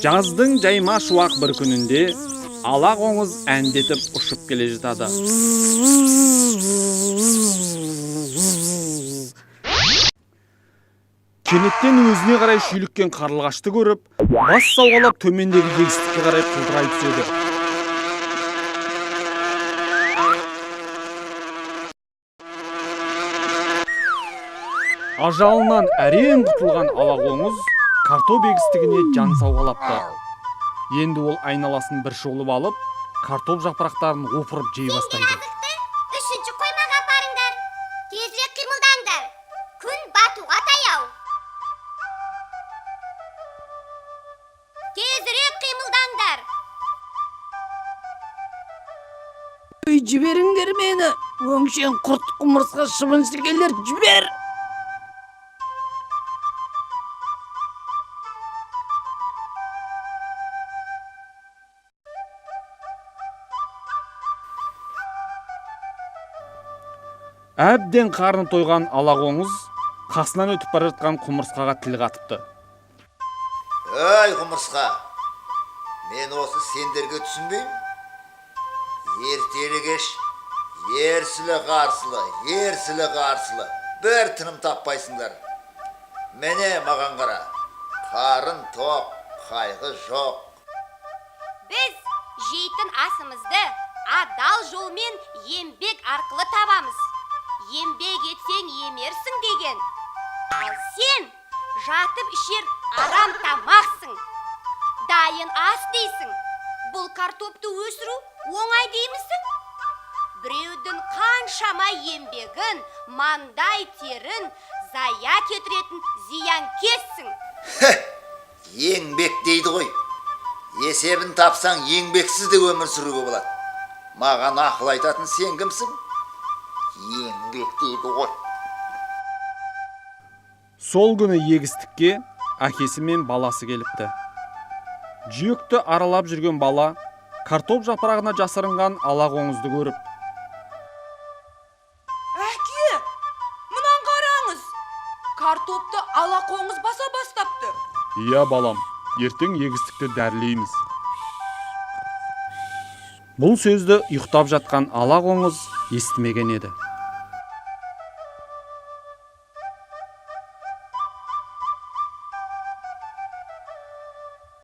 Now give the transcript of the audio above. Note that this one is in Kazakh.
Жаздың жайма шуақ бір күнінде ала қоңыз әндетіп ұшып келе жатады. Кенеттен өзіне қарай шүйліккен қарлығашты көріп, бас сауғалап төмендегі егістікке қарай құлдырай түседі. Ажалынан әрең құтылған ала қоңыз картоп егістігіне жан сауғалапты. Енді ол айналасын бір шолып алып, картоп жапырақтарын опырып жей бастайды. Үшінші қоймаға апарыңдар. Тезірек қимылдаңдар. Күн батуға таяу. Тезірек қимылдаңдар. Жіберіңдер мені. Өңшен құрт құмырсқа шыбын шіркейлер, жібер! Әбден қарны тойған ала қоңыз қасынан өтіп бара жатқан құмырсқаға тіл қатыпты. Ай құмырсқа, мен осы сендерге түсінбеймін. Ертелі кеш, ерсілі қарсылы, бір тыным таппайсыңдар. Міне маған қара, қарын тоқ, қайғы жоқ. Біз жейтін асымызды адал жолмен еңбек арқылы табамыз. Еңбек етсең емерсің деген. Ал сен жатып ішер арам тамақсың. Дайын ас дейсің. Бұл картопты өсіру оңай деймісің? Біреудің қаншама еңбегін, маңдай терін зая кетіретін зиянкессің. Еңбек дейді ғой. Есебін тапсаң еңбексіз де өмір сүруге болады. Маған ақыл айтатын сен кімсің? Еңбек дейді ғой. Сол күні егістікке әкесі мен баласы келіпті. Жүйекті аралап жүрген бала картоп жапырағына жасырынған ала қоңызды көріп: Әке, мұнан қараңыз. Картопты ала қоңыз баса бастапты. "Иә балам, ертең егістікті дәрілейміз." Бұл сөзді ұйықтап жатқан ала қоңыз естімеген еді.